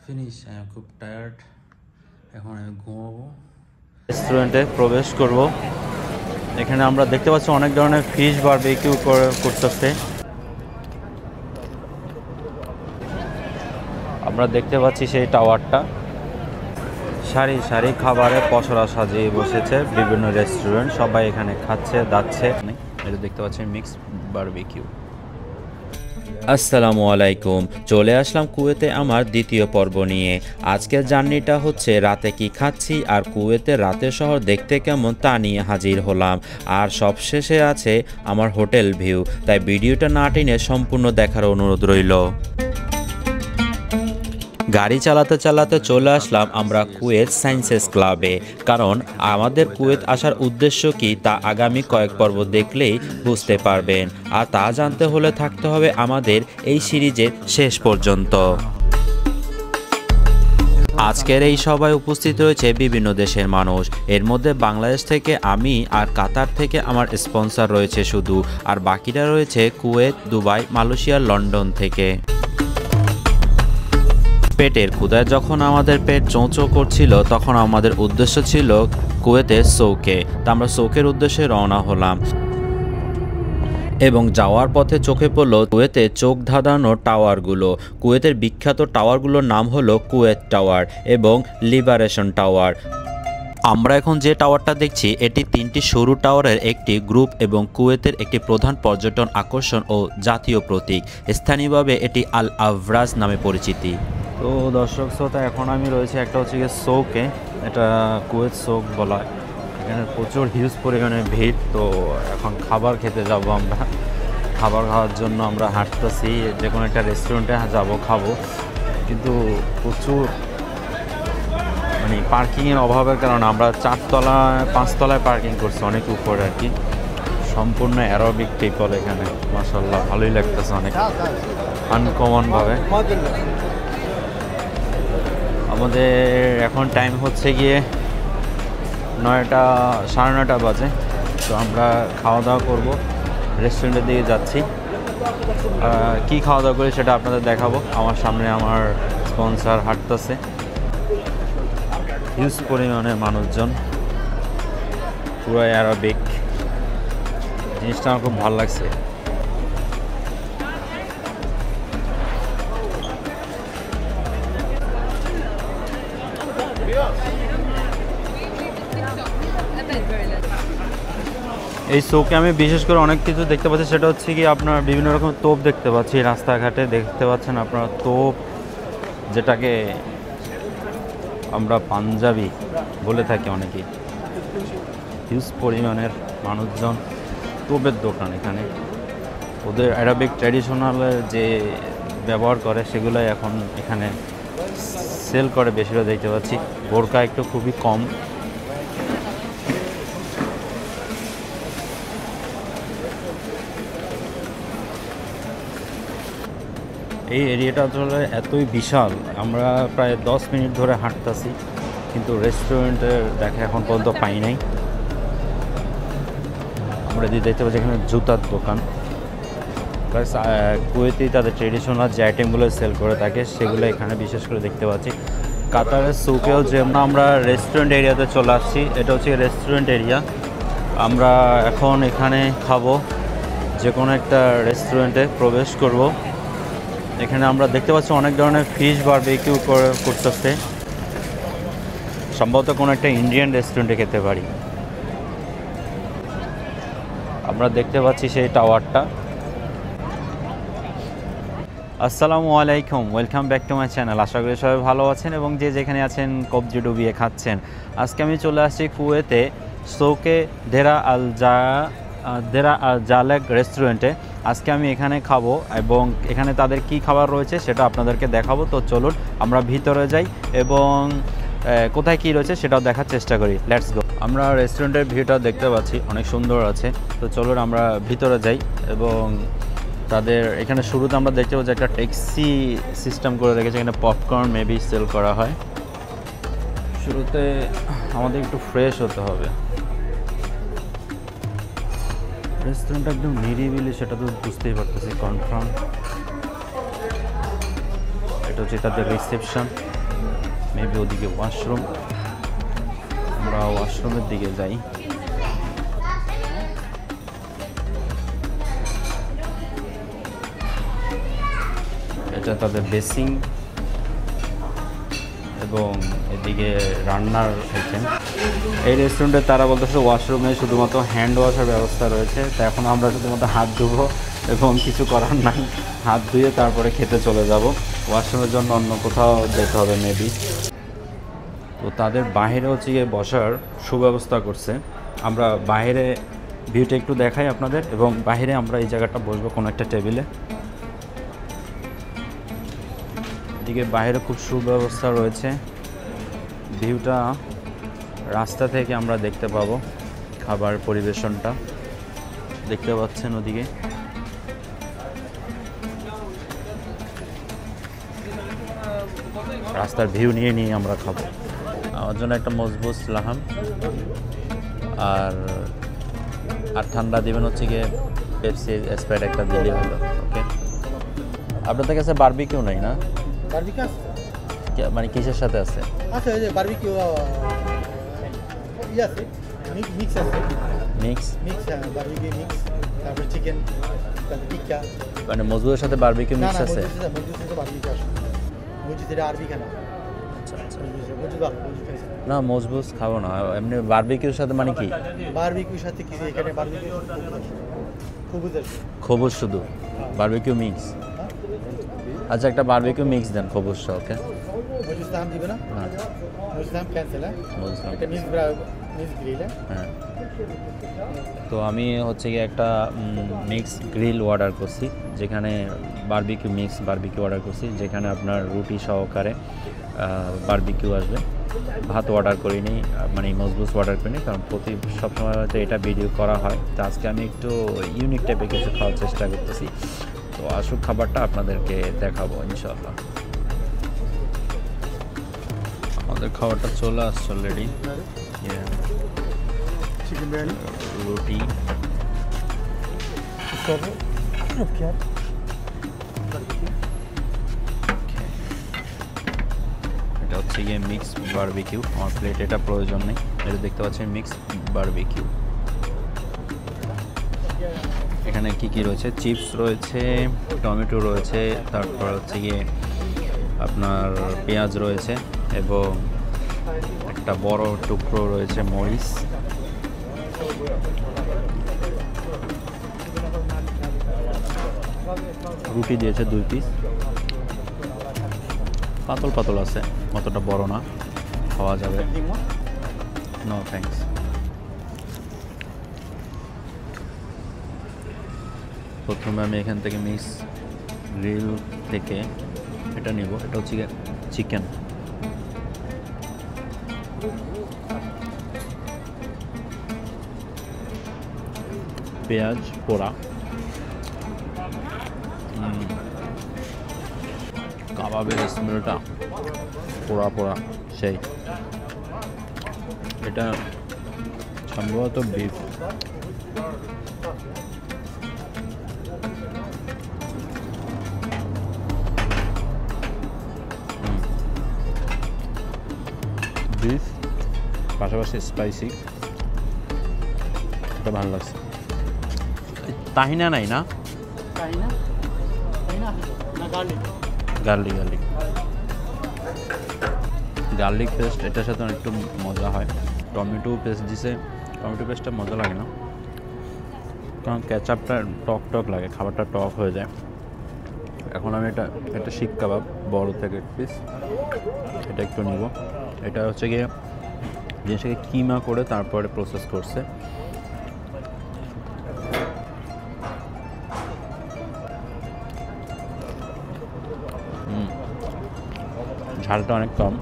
Finish. আমি খুব tired, এখন আমি ঘুমাবো। রেস্টুরেন্টে প্রবেশ করব। এখানে আমরা দেখতে পাচ্ছি অনেক ধরনের ফিশ বারবিকিউ করতেছে। আমরা দেখতে পাচ্ছি সেই টাওয়ারটা, সারি সারি খাবারে পসরা সাজিয়ে বসেছে বিভিন্ন রেস্টুরেন্ট, সবাই এখানে খাচ্ছে দাচ্ছে। এটা দেখতে পাচ্ছি মিক্স বারবিকিউ। আসসালামু আলাইকুম, চলে আসলাম কুয়েতে আমার দ্বিতীয় পর্ব নিয়ে। আজকের জার্নিটা হচ্ছে রাতে কি খাচ্ছি আর কুয়েতের রাতের শহর দেখতে কেমন তা নিয়ে হাজির হলাম। আর সবশেষে আছে আমার হোটেল ভিউ, তাই ভিডিওটা না টেনে সম্পূর্ণ দেখার অনুরোধ রইল। গাড়ি চালাতে চালাতে চলে আসলাম আমরা কুয়েত সায়েন্সেস ক্লাবে, কারণ আমাদের কুয়েত আসার উদ্দেশ্য কি তা আগামী কয়েক পর্ব দেখলেই বুঝতে পারবেন। আর তা জানতে হলে থাকতে হবে আমাদের এই সিরিজের শেষ পর্যন্ত। আজকের এই সভায় উপস্থিত রয়েছে বিভিন্ন দেশের মানুষ, এর মধ্যে বাংলাদেশ থেকে আমি আর কাতার থেকে আমার স্পন্সর রয়েছে শুধু, আর বাকিরা রয়েছে কুয়েত, দুবাই, মালয়েশিয়া, লন্ডন থেকে। পেটের ক্ষুধায় যখন আমাদের পেট চোঁচো করছিল তখন আমাদের উদ্দেশ্য ছিল কুয়েতের সৌকে, তা আমরা সৌকের উদ্দেশ্যে রওনা হলাম। এবং যাওয়ার পথে চোখে পড়ল কুয়েতে চোখ ধাঁধানো টাওয়ারগুলো। কুয়েতের বিখ্যাত টাওয়ারগুলোর নাম হলো কুয়েত টাওয়ার এবং লিবারেশন টাওয়ার। আমরা এখন যে টাওয়ারটা দেখছি এটি 3টি সরু টাওয়ারের একটি গ্রুপ এবং কুয়েতের একটি প্রধান পর্যটন আকর্ষণ ও জাতীয় প্রতীক। স্থানীয়ভাবে এটি আল আভরাজ নামে পরিচিতি। তো দর্শক শ্রোতা, এখন আমি রয়েছে একটা হচ্ছে গিয়ে সৌকে, এটা কুয়েত সৌক বলা হয়। এখানে প্রচুর হিউজ পরিমাণে ভিড়। তো এখন খাবার খেতে যাব আমরা। খাবার খাওয়ার জন্য আমরা হাঁটতেছি, যে কোনো একটা রেস্টুরেন্টে যাবো খাবো, কিন্তু প্রচুর মানে পার্কিংয়ের অভাবের কারণে আমরা 5 তলায় পার্কিং করছি, অনেক উপরে আর কি। সম্পূর্ণ অ্যারোবিক পিপল এখানে, মাশাআল্লাহ ভালোই লাগতেছে, অনেক আনকমনভাবে। আমাদের এখন টাইম হচ্ছে গিয়ে 9:30 বাজে। তো আমরা খাওয়া দাওয়া করবো, রেস্টুরেন্টের দিকে যাচ্ছি। কি খাওয়া দাওয়া করি সেটা আপনাদের দেখাবো। আমার সামনে আমার স্পন্সর হাঁটতেছে, হিউজ পরিমাণে মানুষজন, পুরো অ্যারোবিক। জিনিসটা আমার খুব ভালো লাগছে। এই শোকে আমি বিশেষ করে অনেক কিছু দেখতে পাচ্ছি, সেটা হচ্ছে কি আপনার বিভিন্ন রকম তোপ দেখতে পাচ্ছি, রাস্তাঘাটে দেখতে পাচ্ছেন আপনারা তোপ, যেটাকে আমরা পাঞ্জাবি বলে থাকি অনেকেই। হিউজ পরিমাণের মানুষজন, তোপের দোকান এখানে। ওদের অ্যারাবিক ট্র্যাডিশনালের যে ব্যবহার করে সেগুলোই এখন এখানে সেল করে বেশিরভাগ দেখতে পাচ্ছি। বোরকা একটু খুবই কম। এই এরিয়াটা আসলে এতই বিশাল, আমরা প্রায় 10 মিনিট ধরে হাঁটতেছি, কিন্তু রেস্টুরেন্টের দেখা এখন পর্যন্ত পাই নাই। আমরা যদি দেখতে পাচ্ছি এখানে জুতার দোকান, প্লাস কুয়েতেই তাদের ট্রেডিশনাল যে আইটেমগুলো সেল করে থাকে সেগুলো এখানে বিশেষ করে দেখতে পাচ্ছি। কাতারের সৌকেও যেমন আমরা রেস্টুরেন্ট এরিয়াতে চলে আসছি, এটা হচ্ছে রেস্টুরেন্ট এরিয়া। আমরা এখন এখানে খাবো, যে কোনো একটা রেস্টুরেন্টে প্রবেশ করব। এখানে আমরা দেখতে পাচ্ছি অনেক ধরনের ফিশ বারবিকিউ করতেছে, সম্ভবত কোনো একটা ইন্ডিয়ান রেস্টুরেন্টে খেতে পারি। আমরা দেখতে পাচ্ছি সেই টাওয়ারটা। আসসালামু আলাইকুম, welcome back to my channel. আশা করি সবাই ভালো আছেন এবং যে যেখানে আছেন কবজি ডুবিয়ে খাচ্ছেন। আজকে আমি চলে আসছি কুয়েতে সৌকে দেরা আল জালেক রেস্টুরেন্টে। আজকে আমি এখানে খাবো এবং এখানে তাদের কি খাবার রয়েছে সেটা আপনাদেরকে দেখাবো। তো চলুন আমরা ভিতরে যাই এবং কোথায় কি রয়েছে সেটাও দেখার চেষ্টা করি। Let's go. আমরা রেস্টুরেন্টের ভিউটা দেখতে পাচ্ছি, অনেক সুন্দর আছে। তো চলুন আমরা ভিতরে যাই। এবং তাদের এখানে শুরুতে আমরা দেখতে পাচ্ছি একটা ট্যাক্সি সিস্টেম করে রেখেছে, এখানে পপকর্ন মেবি সেল করা হয়। শুরুতে আমাদের একটু ফ্রেশ হতে হবে। রেস্টুরেন্টটা একদম নিরিবিলি, সেটা তো বুঝতেই পারতেছি কনফার্ম। এটা হচ্ছে তাদের রিসেপশন, মেবি ওদিকে ওয়াশরুম। আমরা ওয়াশরুমের দিকে যাই। এটা তাদের বেসিং এবং এদিকে রান্নার আইটেম। এই রেস্টুরেন্টে তারা বলতেছে ওয়াশরুমে শুধুমাত্র হ্যান্ড ওয়াশের ব্যবস্থা রয়েছে, তা এখন আমরা শুধুমাত্র হাত ধুবো এবং কিছু করার নাই, হাত ধুয়ে তারপরে খেতে চলে যাব। ওয়াশরুমের জন্য অন্য কোথাও যেতে হবে মেবি। তো তাদের বাইরে হচ্ছে গিয়ে বসার সুব্যবস্থা করছে। আমরা বাইরে ভিউটা একটু দেখাই আপনাদের, এবং বাইরে আমরা এই জায়গাটা বসবো কোনো একটা টেবিলে। এদিকে বাইরে খুব সুব্যবস্থা রয়েছে, ভিউটা রাস্তা থেকে আমরা দেখতে পাবো। খাবার পরিবেশনটা দেখতে পাচ্ছেন ওদিকে। রাস্তার ভিউ নিয়ে নিয়ে আমরা খাবো। আমার জন্য একটা মজবুত লাহাম আর ঠান্ডা দিবেন হচ্ছে গিয়ে পেপসি স্প্রাইট একটা দিলে হলো। ওকে, আপনাদের কাছে বারবিকিউ নাই না? বারবিকিউ মানে কিসের সাথে আছে? আচ্ছা, এই যে বারবিকিউ আছে, মিক্স আছে, মিক্স বারবিকিউ মিক্স, তারপর চিকেন, তারপর টিক্কা। মানে মজবুতের সাথে বারবিকিউ মিক্স আছে? মজবুতের সাথে বারবিকিউ আছে। মজবুত এটা আরবি খানা। আচ্ছা আচ্ছা, মজবুত ভালো, মজবুত খাইছে না মজবুত খাবো না, এমনি বারবিকিউর সাথে মানে কি? বারবিকিউর সাথে কি এখানে বারবিকিউ খুবুজ আছে, খবুজ শুধু বারবিকিউ মিক্স। আচ্ছা, একটা বারবিকিউ মিক্স দেন খবুজটা। ওকে, মজবুত দাম দিবে না? না মজবুত দাম ক্যান্সেল। হ্যাঁ, বুঝলাম। এটা মিক্স গ্রিল। হ্যাঁ, তো আমি হচ্ছে গিয়ে একটা মিক্স গ্রিল অর্ডার করছি, যেখানে বারবিকিউ মিক্স বারবিকিউ অর্ডার করছি, যেখানে আপনার রুটি সহকারে বারবিকিউ আসবে। ভাত অর্ডার করিনি, মানে মজবুত অর্ডার করিনি, কারণ সবসময় হয়তো এটা ভিডিও করা হয়। তো আজকে আমি একটু ইউনিক টাইপের কিছু খাওয়ার চেষ্টা করতেছি। তো আসুক খাবারটা আপনাদেরকে দেখাবো ইনশাআল্লাহ। আমাদের খাবারটা চলে আসছে অলরেডি। চিকেন বিরিয়ানি, রুটি, এটা হচ্ছে গিয়ে মিক্স বারবিকিউ। আমার প্লেট এটা প্রয়োজন নেই, এটা দেখতে পাচ্ছেন মিক্স বারবিকিউ। এখানে কি কি রয়েছে? চিপস রয়েছে, টমেটো রয়েছে, তারপর হচ্ছে গিয়ে আপনার পেঁয়াজ রয়েছে, এবং একটা বড় টুকরো রয়েছে মরিচ। রুটি দিয়েছে 2 পিস, পাতল পাতল আছে, অতটা বড় না, খাওয়া যাবে। No thanks. প্রথমে আমি এখান থেকে মিক্স গ্রিল থেকে এটা নেব। এটা হচ্ছে চিকেন। পেঁয়াজ পোড়া, কাবাবের স্মেলটা পোড়া পোড়া সেই। এটা সম্ভবত বিফ। বিফ পাশাপাশি স্পাইসি, এটা ভালো লাগছে। তাহিনা নাই না? গার্লিক গার্লিক পেস্ট এটার সাথে একটু মজা হয়। টমেটো পেস্ট দিছে, টমেটো পেস্টটা মজা লাগে না, কারণ কেচাপটা টক টক লাগে, খাবারটা টক হয়ে যায়। এখন আমি এটা শিক কাবাব বড় থেকে পিস, এটা একটু নিব। এটা হচ্ছে গিয়ে জিনিসটাকে কিমা করে তারপরে প্রসেস করছে। ঝালটা অনেক কম,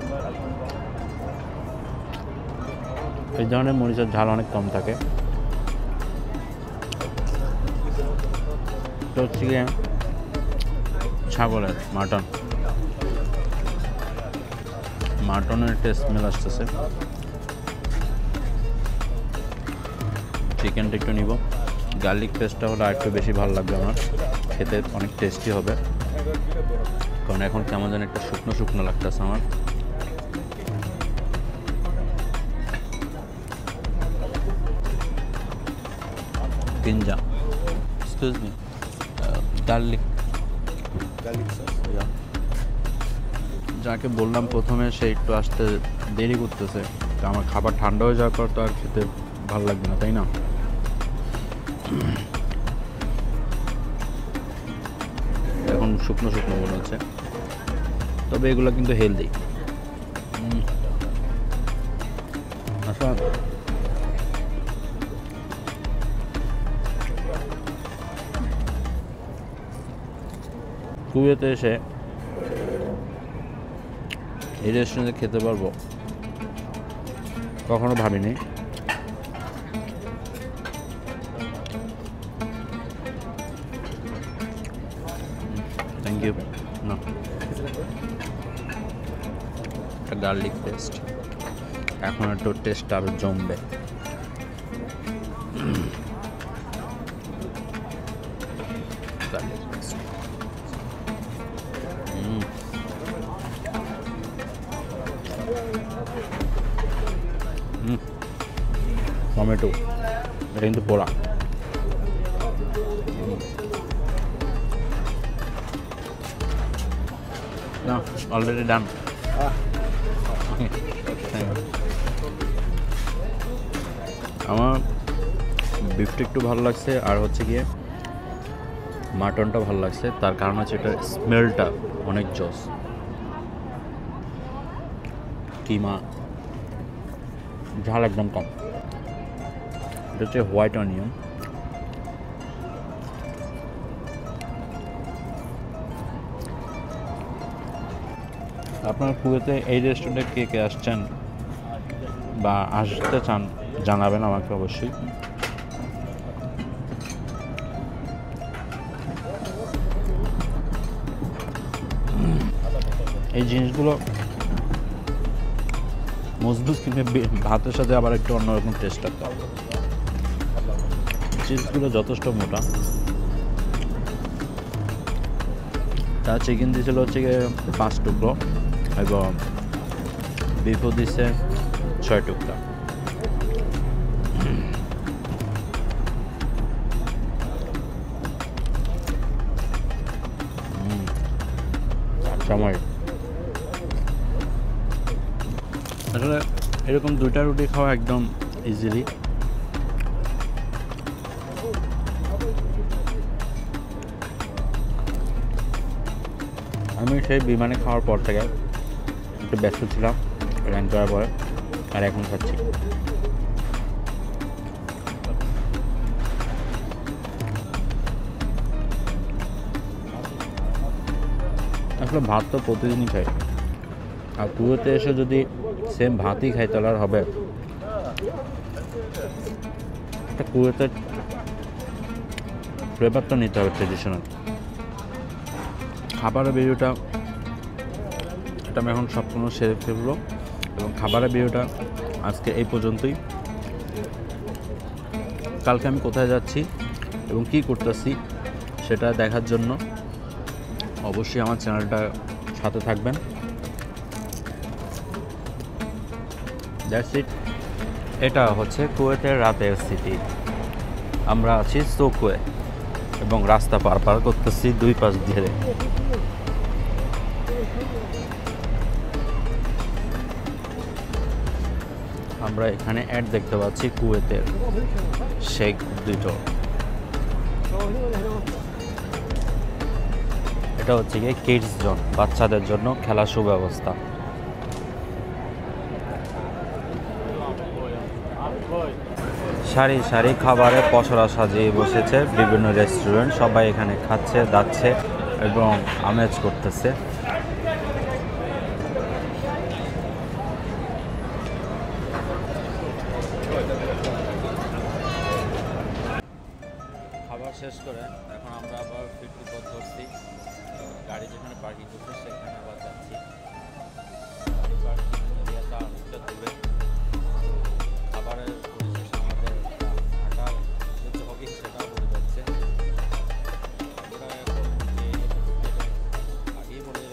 এই ধরনের মরিচের ঝাল অনেক কম থাকে। তো হচ্ছে গিয়ে ছাগলের মাটনের টেস্ট স্মেল আসতেছে। চিকেনটা একটু নিব, গার্লিক পেস্টটা হলে আরেকটু বেশি ভালো লাগবে আমার, খেতে অনেক টেস্টি হবে। কারণ এখন কেমন যেন একটা শুকনো শুকনো লাগতেছে আমার। কিনজা, এক্সকিউজ মি, গার্লিক। যাকে বললাম প্রথমে সে একটু আসতে দেরি করতেছে, তো আমার খাবার ঠান্ডা হয়ে যাওয়ার পর তো আর খেতে ভালো লাগবে না, তাই না? এখন শুকনো শুকনো মনে হচ্ছে, তবে এগুলো কিন্তু হেলদি। আচ্ছা, কুয়েতে এসে এই রেস্টুরেন্টে খেতে পারবো কখনো ভাবিনি। Thank you. না, একটা গার্লিক পেস্ট, এখন একটু টেস্ট আরো জমবে। গার্লিক পেস্ট, টমেটো, এটা কিন্তু পোড়া। না, অলরেডি ডান। আমার বিফটা একটু ভালো লাগছে, আর হচ্ছে গিয়ে মাটনটা ভালো লাগছে। তার কারণ হচ্ছে এটার স্মেলটা অনেক জোস। কিমা ঝাল একদম কম। এটা হচ্ছে হোয়াইট অনিয়ন। আপনার কুয়েতে এই রেস্টুরেন্টে কে কে আসছেন বা আসতে চান জানাবেন আমাকে অবশ্যই। এই জিনিসগুলো মজবুত, কিন্তু ভাতের সাথে আবার একটু অন্যরকম টেস্ট একটা। চিজগুলো যথেষ্ট মোটা। তা চিকেন দিয়েছিল হচ্ছে গিয়ে 5 টুকরো এবং বিফও দিচ্ছে 6 টুকরা। সময় আসলে এরকম 2টা রুটি খাওয়া একদম ইজিলি। আমি সেই বিমানে খাওয়ার পর থেকে একটু ব্যস্ত ছিলাম র্যাঙ্ক করার পরে, আর এখন খাচ্ছি। আসলে ভাত তো প্রতিদিনই খাই, আর কুয়েতে এসে যদি সেম ভাতই খাই তাহলে আর হবে। একটা কুয়েতের ফ্লেভারটা নিতে হবে ট্রেডিশনাল। খাবারের ভিডিওটা এটা আমি এখন সম্পূর্ণ সেরে ফেলবো, এবং খাবারের ভিডিওটা আজকে এই পর্যন্তই। কালকে আমি কোথায় যাচ্ছি এবং কি করতেছি সেটা দেখার জন্য অবশ্যই আমার চ্যানেলটা সাথে থাকবেন। That's it. এটা হচ্ছে কুয়েতের রাতের স্মৃতি। আমরা আছি সোকুয়ে এবং রাস্তা পার করতেছি 2 পাশ দিয়ে। আমরা এখানে অ্যাড দেখতে পাচ্ছি কুয়েতের শেখ দুটো। এটা হচ্ছে গিয়ে কিডস জোন, বাচ্চাদের জন্য খেলার সুব্যবস্থা। সারি সারি খাবারে পসরা সাজিয়ে বসেছে বিভিন্ন রেস্টুরেন্ট। সবাই এখানে খাচ্ছে, দাচ্ছে এবং আমেজ করতেছে। খাবার শেষ করে এখন আমরা আবার ফিরতি পথ ধরছি। গাড়ি যেখানে পার্কিং করছে সেখানে আবার যাচ্ছি। গাড়ি পার্কিং এরিয়াটা অনেকটা দূরে। খাবারের পরিশেষে আমাদের হাঁটার যে জগিং সেটাও হয়ে যাচ্ছে। আমরা এখন আগেই বলে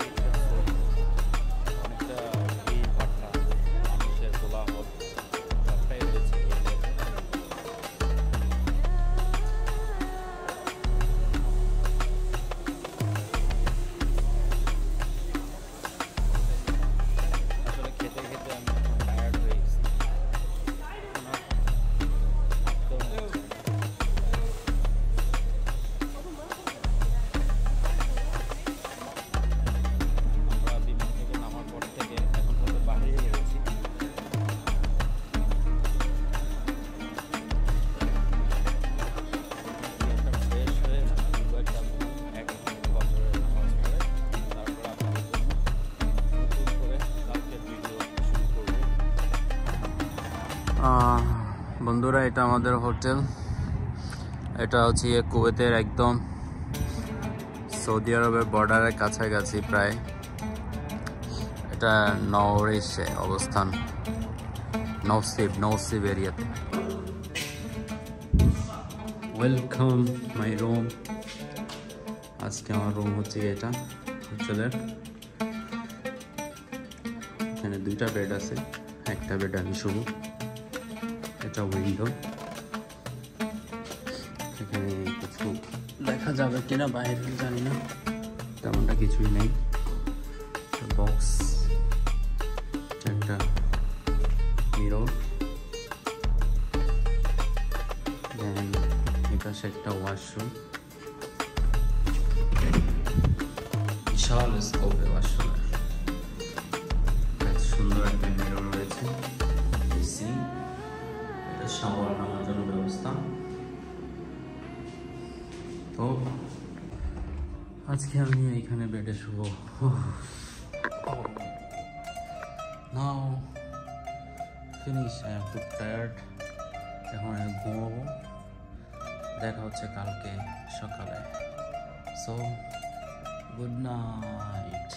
বন্ধুরা, এটা আমাদের হোটেল। এটা হচ্ছে কুয়েতের একদম সৌদি আরবের বর্ডারের কাছাকাছি প্রায়। এটা নওরেশে অবস্থান, নৌসিব এরিয়াতে। Welcome my room. আজকে আমার রুম হচ্ছে এটা হোটেলের। এখানে 2টা বেড আছে, একটা বেড আমি শুভ। এটা উইন্ডো, এখানে কিছু দেখা যাবে কিনা বাইরে জানি না, তেমনটা কিছুই নেই। বক্স, একটা মিরর, দেন এপাশে একটা ওয়াশরুম, বিশাল স্কোপে ওয়াশরুমের। সুন্দর একটা মিরর রয়েছে, এটা শাওয়ার নেওয়ার জন্য ব্যবস্থা। তো আজকে আমি এইখানে বেডে শুবো। Now finish, I am too tired. এখন আমি ঘুমাবো, দেখা হচ্ছে কালকে সকালে। So good night.